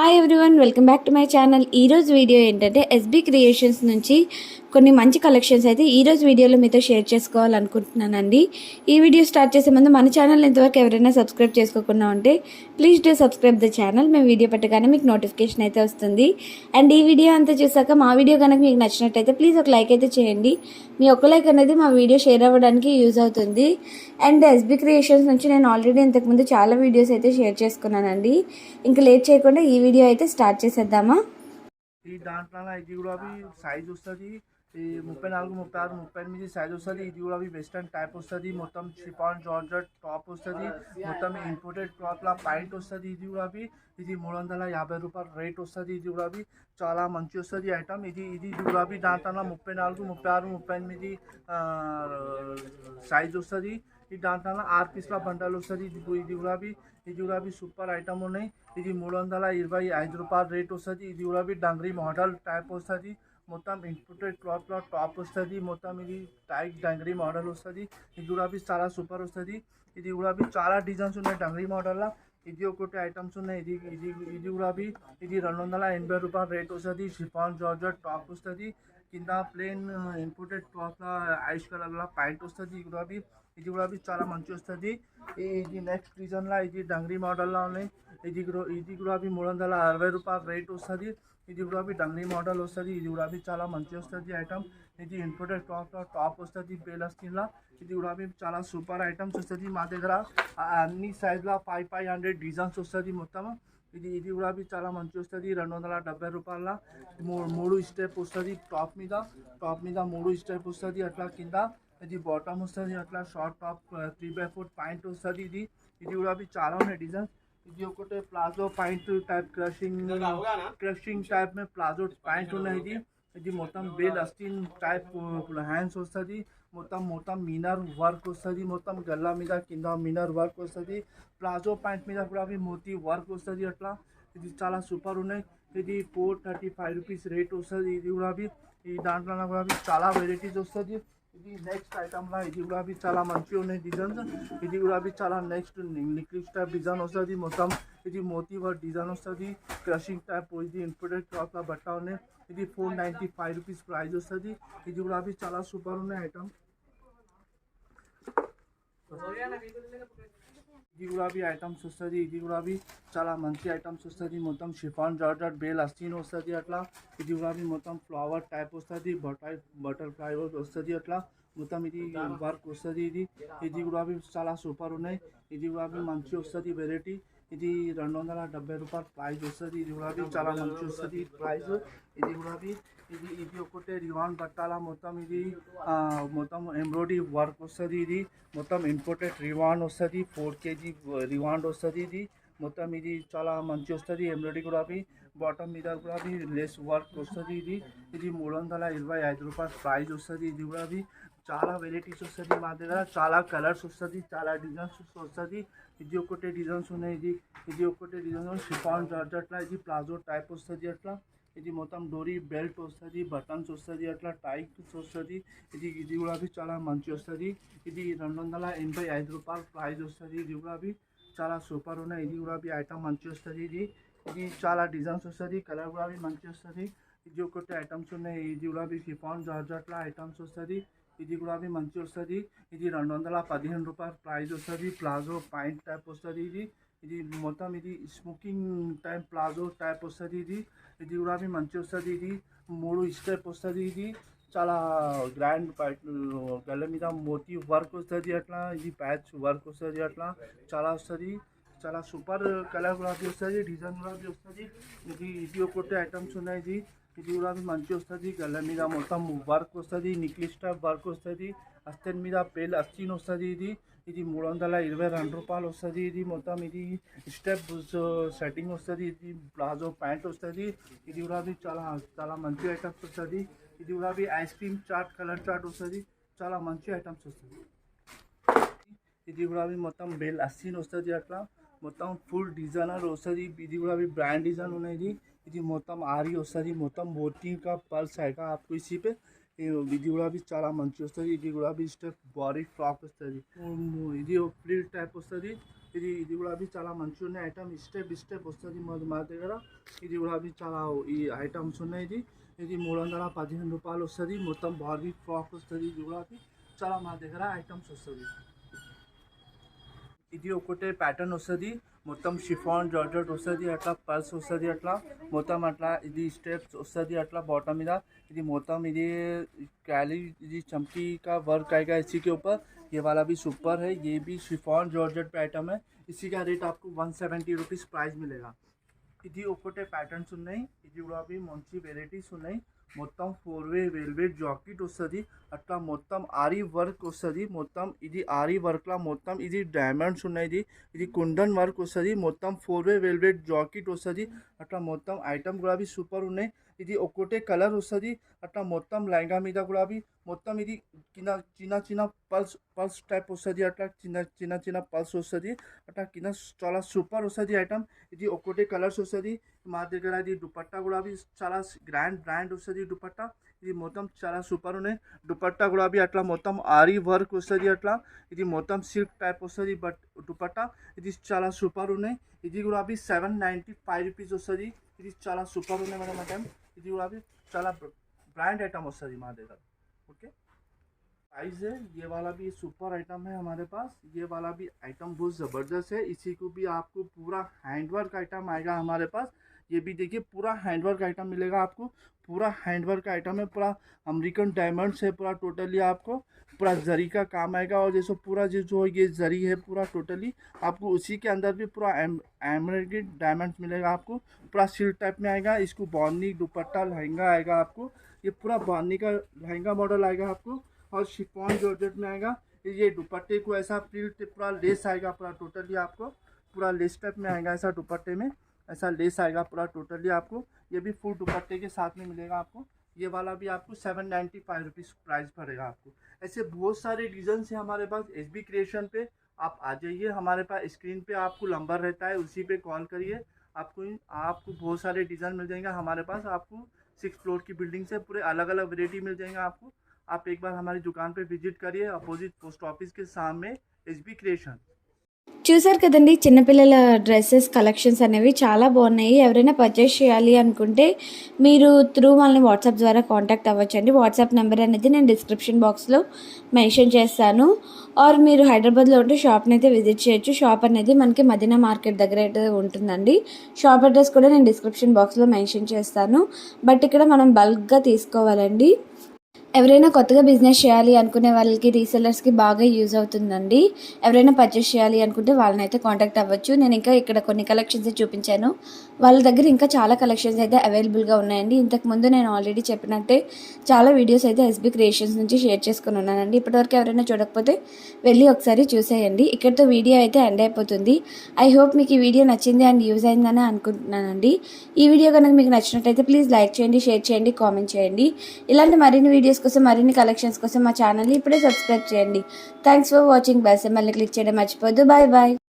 Hi everyone, welcome back to my channel. ఈరోజు video ఏంటంటే SB creations నుంచి కొన్ని మంచి కలెక్షన్స్ అయితే ఈరోజు వీడియోలో మీతో షేర్ చేసుకోవాలనుకుంటున్నానండి. ఈ వీడియో స్టార్ట్ చేసే ముందు మన ఛానల్ ఇంతవరకు ఎవరైనా సబ్స్క్రైబ్ చేసుకోకుండా ఉంటే please do subscribe the channel. మేము వీడియో పెట్టగానే మీకు నోటిఫికేషన్ అయితే వస్తుంది. అండ్ ఈ వీడియో అంతా చూసాక మా వీడియో కనుక మీకు నచ్చినట్టయితే ప్లీజ్ ఒక లైక్ అయితే చేయండి. మీ ఒక్క లైక్ అనేది మా వీడియో షేర్ అవ్వడానికి యూజ్ అవుతుంది. అండ్ ఎస్బీ క్రియేషన్స్ నుంచి నేను ఆల్రెడీ ఇంతకుముందు చాలా వీడియోస్ అయితే షేర్ చేసుకున్నానండి. ఇంకా లేట్ చేయకుండా ఈ వీడియో అయితే స్టార్ట్ చేసేద్దామా. ఈ దాంట్లో ఇది కూడా సైజ్ వస్తుంది 34, 36, 38 సైజ్ వస్తుంది. ఇది కూడా వెస్టర్న్ టైప్ వస్తుంది. మొత్తం షిఫాన్ జార్జెట్ టాప్ వస్తుంది. మొత్తం ఇంపోర్టెడ్ క్లాత్లా పాయింట్ వస్తుంది. ఇది కూడా ఇది 350 రూపాయలు రేట్ వస్తుంది. ఇది కూడా చాలా మంచి వస్తుంది ఐటమ్. ఇది కూడా దాంట్లో 34, 36, 38 సైజ్ వస్తుంది. ఈ దాంట్లో 6 పీస్ల బండల్ వస్తుంది. ఇది కూడా సూపర్ ఐటమ్ ఉన్నాయి. ఇది 325 రూపాయలు రేట్ వస్తుంది. ఇది కూడా డంగ్రీ మోడల్ టైప్ వస్తుంది. మొత్తం ఇంపోర్టెడ్ క్లాత్లో టాప్ వస్తుంది. మొత్తం ఇది టైట్ డంగ్రీ మోడల్ వస్తుంది. ఇది కూడా చాలా సూపర్ వస్తుంది. ఇది కూడా చాలా డిజైన్స్ ఉన్నాయి డంగ్రీ మోడల్లో. ఇది ఒకటి ఐటమ్స్ ఉన్నాయి. ఇది కూడా ఇది 280 రూపాయలు రేట్ వస్తుంది. షిఫాన్ జార్జెట్ టాప్ వస్తుంది. కింద ప్లేన్ ఇంపోర్టెడ్ క్లాత్ ఐష్ కలర్లో ప్యాంట్ వస్తుంది. ఇది కూడా చాలా మంచి వస్తుంది. ఇది నెక్స్ట్ డిజైన్లో ఇది డంగ్రీ మోడల్లో ఉన్నాయి. ఇది కూడా 360 రూపాయలు రేట్ వస్తుంది. ఇది కూడా డంగ్రీ మోడల్ వస్తుంది. ఇది కూడా చాలా మంచి వస్తుంది ఐటమ్. ఇది ఇంపోర్టెడ్ క్లాత్లో టాప్ వస్తుంది బేల స్కిన్లో. ఇది కూడా చాలా సూపర్ ఐటమ్స్ వస్తుంది. మా దగ్గర అన్ని సైజ్లో 500 డిజైన్స్ వస్తుంది మొత్తం. ఇది కూడా చాలా మంచి వస్తుంది. 270 రూపాయల 3 స్టెప్ వస్తుంది. టాప్ మీద 3 స్టెప్ వస్తుంది. అట్లా కింద ఇది బాటమ్ వస్తుంది. అట్లా షార్ట్ టాప్ 3/4 పాయింట్ వస్తుంది. ఇది కూడా చాలా ఉన్నాయి డిజైన్స్. ఇది ఒకటే palazzo point type crushing type में ప్లాజో పాయింట్ ఉన్నాయి. ఇది మొత్తం బేల్ అస్టిన్ టైప్ హ్యాండ్స్ వస్తుంది. మొత్తం మీనర్ వర్క్ వస్తుంది. మొత్తం గల్లా మీద కింద మీనర్ వర్క్ వస్తుంది. ప్లాజో పాయింట్ మీద కూడా మోతీ వర్క్ వస్తుంది. అట్లా ఇది చాలా సూపర్ ఉన్నాయి. ఇది 435 రూపీస్ రేట్ వస్తుంది. ఇది కూడా ఈ దాంట్లో కూడా చాలా వెరైటీస్ వస్తుంది. ఇది నెక్స్ట్ ఐటమ్లా ఇది కూడా చాలా మంచిగా ఉన్నాయి డిజైన్స్. ఇది కూడా చాలా నెక్స్ట్ నిక్లిస్ టైప్ డిజైన్ వస్తుంది. మొత్తం ఇది మోతీ వర్క్ డిజైన్ వస్తుంది. క్రషింగ్ టైప్ ఇది ఇంపోర్టెడ్ క్లాత్లో బట్ట ఉన్నాయి. ఇది 495 రూపీస్ ప్రైస్ వస్తుంది. ఇది కూడా చాలా సూపర్ ఉన్నాయి ఐటమ్. ఇది కూడా ఐటమ్స్ వస్తుంది. ఇది కూడా చాలా మంచి ఐటమ్స్ వస్తుంది. మొత్తం షిఫాన్ జార్జెట్ బేల్ అస్టిన్ వస్తుంది. అట్లా ఇది కూడా మొత్తం ఫ్లవర్ టైప్ వస్తుంది. బటర్ఫ్లై వస్తుంది. అట్లా మొత్తం ఇది వర్క్ వస్తుంది. ఇది కూడా చాలా సూపర్ ఉన్నాయి. ఇది కూడా మంచి వస్తుంది వెరైటీ. ఇది 270 రూపాయలు ప్రైస్ వస్తుంది. ఇది కూడా చాలా మంచి వస్తుంది ప్రైస్. ఇది కూడా ఇది ఒకటే రివాన్ బట్టాల మొత్తం మొత్తం ఎంబ్రాయిడరీ వర్క్ వస్తుంది. ఇది మొత్తం ఇంపోర్టెడ్ రివాన్ వస్తుంది. 4 kg రివాన్ వస్తుంది. ఇది మొత్తం ఇది చాలా మంచి వస్తుంది. ఎంబ్రాయిడరీ కూడా బాటమ్ మీద కూడా లెస్ వర్క్ వస్తుంది. ఇది 325 రూపాయలు ప్రైస్ వస్తుంది. ఇది కూడా చాలా వెరైటీస్ వస్తుంది. మా దగ్గర చాలా కలర్స్ వస్తుంది. చాలా డిజైన్స్ వస్తుంది. ఇది ఒకటే డిజైన్స్ ఉన్నాయి. ఇది ఒకటే డిజైన్ షిఫాన్ జార్జెట్లో ఇది ప్లాజో టైప్ వస్తుంది. అట్లా ఇది మొత్తం డోరీ బెల్ట్ వస్తుంది. బటన్స్ వస్తుంది. అట్లా టైప్స్ వస్తుంది. ఇది కూడా చాలా మంచి వస్తుంది. ఇది 285 రూపాయలు ప్రైస్ వస్తుంది. ఇది కూడా చాలా సూపర్ ఉన్నాయి. ఇది కూడా ఐటమ్ మంచి వస్తుంది. ఇది చాలా డిజైన్స్ వస్తుంది. కలర్ కూడా మంచి వస్తుంది. ఇది ఒకటి ఐటమ్స్ ఉన్నాయి. ఇది కూడా షిఫాన్ జార్జెట్లో ఐటమ్స్ వస్తుంది. ఇది కూడా మంచి వస్తుంది. ఇది 215 రూపాయలు ప్రైస్ వస్తుంది. ప్లాజో పాయింట్ టైప్ వస్తుంది. ఇది మొత్తం ఇది స్మోకింగ్ టైప్ ప్లాజో టైప్ వస్తుంది. ఇది కూడా మంచి వస్తుంది. ఇది 3 స్టెప్ వస్తుంది. ఇది చాలా గ్రాండ్ గల్ల మీద మోతీ వర్క్ వస్తుంది. అట్లా ఇది ప్యాచ్ వర్క్ వస్తుంది. అట్లా చాలా వస్తుంది. చాలా సూపర్ కలర్ కూడా వస్తుంది. డిజైన్ కూడా వస్తుంది. ఇది ఒకటి ఐటమ్స్ ఉన్నాయి. ఇది కూడా మంచి వస్తుంది. గల్ల మీద మొత్తం వర్క్ వస్తుంది. నిక్లిస్ టైప్ వర్క్ వస్తుంది. అస్తన్ మీద పేల్ అస్టిన్ వస్తుంది. ఇది 322 రూపాయలు వస్తుంది. ఇది మొత్తం ఇది స్టెప్ సెట్టింగ్ వస్తుంది. ఇది ప్లాజో ప్యాంట్ వస్తుంది. ఇది కూడా చాలా మంచి ఐటమ్స్ వస్తుంది. ఇది కూడా ice cream chat colour chart వస్తుంది. చాలా మంచి ఐటమ్స్ వస్తుంది. ఇది కూడా మొత్తం బేల్ అస్టిన్ వస్తుంది. అట్లా మొత్తం ఫుల్ డిజైనర్ వస్తుంది. ఇది కూడా బ్రాండ్ डिज़ाइन ఉన్నాయి. ఇది మొత్తం ఆరి వస్తుంది. మొత్తం మోతీ का पर्स आएगा आपको इसी पे. ఇది కూడా చాలా మంచి వస్తుంది. ఇది కూడా స్టెప్ బాడీ ఫ్రాక్ వస్తుంది. ఇది ఫ్రిల్ టైప్ వస్తుంది. ఇది కూడా చాలా మంచిగా ఉన్నాయి ఐటమ్. స్టెప్ వస్తుంది మా దగ్గర. ఇది కూడా చాలా ఈ ఐటమ్స్ ఉన్నాయి. ఇది 315 రూపాయలు వస్తుంది. మొత్తం బాడీ ఫ్రాక్ వస్తుంది. ఇది కూడా చాలా మా దగ్గర ఐటమ్స్ వస్తుంది. ఇది ఒకటే ప్యాటర్న్ వస్తుంది. మొత్తం షిఫాన్ జార్జెట్ వస్తుంది. అట్లా పర్స్ వస్తుంది. అట్లా మొత్తం అట్లా ఇది స్టెప్స్ వస్తుంది. అట్లా బాటమ్ మీద ఇది మొత్తం ఇది कैली ये चमकी का वर्क आएगा इसी के ऊपर. ये वाला भी सुपर है. ये भी शिफॉन जॉर्जेट पे आइटम है. इसी का रेट आपको 170 रुपीज़ प्राइस मिलेगा. ఇది ఒకటే ప్యాటర్న్స్ ఉన్నాయి. ఇది కూడా మంచి వెరైటీస్ ఉన్నాయి. మొత్తం 4-way వెల్వెట్ జాకెట్ వస్తుంది. అట్లా మొత్తం ఆరీ వర్క్ వస్తుంది. మొత్తం ఇది ఆరీ వర్క్లా మొత్తం ఇది డైమండ్స్ ఉన్నాయి. ఇది కుందన్ వర్క్ వస్తుంది. మొత్తం 4-way వెల్వెట్ జాకెట్ వస్తుంది. అట్లా మొత్తం ఐటమ్ కూడా సూపర్ ఉన్నాయి. ఇది ఒకటే కలర్ వస్తుంది. అట్లా మొత్తం లెహంగా మీద కూడా మొత్తం ఇది కింద చిన్న పల్స్ టైప్ వస్తుంది. అట్లా చిన్న పల్స్ వస్తుంది. అట్లా కింద చాలా సూపర్ వస్తుంది ఐటమ్. ఇది ఒకటే కలర్స్ వస్తుంది. మా దగ్గర ఇది దుపట్టా కూడా చాలా బ్రాండ్ వస్తుంది. దుపట్టా ఇది మొత్తం చాలా సూపర్ ఉన్నాయి. దుపట్టా కూడా అట్లా మొత్తం ఆరీ వర్క్ వస్తుంది. అట్లా ఇది మొత్తం సిల్క్ టైప్ వస్తుంది. బట్ దుపట్టా ఇది చాలా సూపర్ ఉన్నాయి. ఇది కూడా 795 రూపీస్ వస్తుంది. ఇది చాలా సూపర్ ఉన్నాయి మేడం ఐటమ్. ఇది కూడా చాలా ब्रांड आइटम वస్తుంది మా దగ్గర. ओके प्राइस है. ये वाला भी सुपर आइटम है हमारे पास. ये वाला भी आइटम बहुत ज़बरदस्त है. इसी को भी आपको पूरा हैंडवर्क आइटम आएगा हमारे पास. ये भी देखिए पूरा हैंडवर्क आइटम मिलेगा आपको. पूरा हैंडवर्क आइटम है. पूरा अमेरिकन डायमंड्स है. पूरा टोटली आपको पूरा जरी का काम आएगा. और जैसे पूरा जो ये जरी है पूरा टोटली आपको उसी के अंदर भी पूरा अमेरिकन डायमंड्स मिलेगा आपको. पूरा सिल्क टाइप में आएगा. इसको बॉर्नी दुपट्टा लहंगा आएगा आपको. ये पूरा बॉर्नी का लहंगा मॉडल आएगा आपको. और शिफॉन जॉर्जेट में आएगा. ये दुपट्टे को ऐसा प्रिंट पूरा लेस आएगा. पूरा टोटली आपको पूरा लेस टाइप में आएगा. ऐसा दुपट्टे में ऐसा लेस आएगा पूरा टोटली आपको. ये भी फुल दुपट्टे के साथ में मिलेगा आपको. ये वाला भी आपको 795 रुपीज़ प्राइस पड़ेगा आपको. ऐसे बहुत सारे डिज़ाइन है हमारे पास. SB क्रिएशन पे आप आ जाइए. हमारे पास स्क्रीन पे आपको नंबर रहता है, उसी पे कॉल करिए. आपको बहुत सारे डिज़ाइन मिल जाएंगे हमारे पास. आपको 6 फ्लोर की बिल्डिंग से पूरे अलग अलग वेराइटी मिल जाएंगे आपको. आप एक बार हमारी दुकान पे विजिट करिए. अपोजिट पोस्ट ऑफिस के सामने SB क्रिएशन. చూసారు కదండి, చిన్నపిల్లల డ్రెస్సెస్ కలెక్షన్స్ అనేవి చాలా బాగున్నాయి. ఎవరైనా పర్చేస్ చేయాలి అనుకుంటే మీరు వాళ్ళని వాట్సాప్ ద్వారా కాంటాక్ట్ అవ్వచ్చండి. వాట్సాప్ నెంబర్ అనేది నేను డిస్క్రిప్షన్ బాక్స్లో మెన్షన్ చేస్తాను. ఆర్ మీరు హైదరాబాద్లో ఉంటే షాప్ని అయితే విజిట్ చేయొచ్చు. షాప్ అనేది మనకి మదీనా మార్కెట్ దగ్గర అయితే ఉంటుందండి. షాప్ అడ్రస్ కూడా నేను డిస్క్రిప్షన్ బాక్స్లో మెన్షన్ చేస్తాను. బట్ ఇక్కడ మనం బల్క్గా తీసుకోవాలండి. ఎవరైనా కొత్తగా బిజినెస్ చేయాలి అనుకునే వాళ్ళకి రీసెల్లర్స్కి బాగా యూజ్ అవుతుందండి. ఎవరైనా పర్చేస్ చేయాలి అనుకుంటే వాళ్ళని అయితే కాంటాక్ట్ అవ్వచ్చు. నేను ఇంకా ఇక్కడ కొన్ని కలెక్షన్స్ చూపించాను. వాళ్ళ దగ్గర ఇంకా చాలా కలెక్షన్స్ అయితే అవైలబుల్గా ఉన్నాయండి. ఇంతకుముందు నేను ఆల్రెడీ చెప్పినట్టే చాలా వీడియోస్ అయితే SB క్రియేషన్స్ నుంచి షేర్ చేసుకుని ఉన్నానండి. ఇప్పటివరకు ఎవరైనా చూడకపోతే వెళ్ళి ఒకసారి చూసేయండి. ఇక్కడితో వీడియో అయితే ఎండ్ అయిపోతుంది. ఐ హోప్ మీకు ఈ వీడియో నచ్చింది అండ్ యూజ్ అయిందని అనుకుంటున్నానండి. ఈ వీడియో కనుక మీకు నచ్చినట్టయితే ప్లీజ్ లైక్ చేయండి, షేర్ చేయండి, కామెంట్ చేయండి. ఇలాంటి మరిన్ని వీడియోస్ కోసం, మరిన్ని కలెక్షన్స్ కోసం మా ఛానల్ని ఇప్పుడే సబ్స్క్రైబ్ చేయండి. Thanks for watching. బై. మళ్ళీ క్లిక్ చేయడం మర్చిపోద్దు. Bye bye.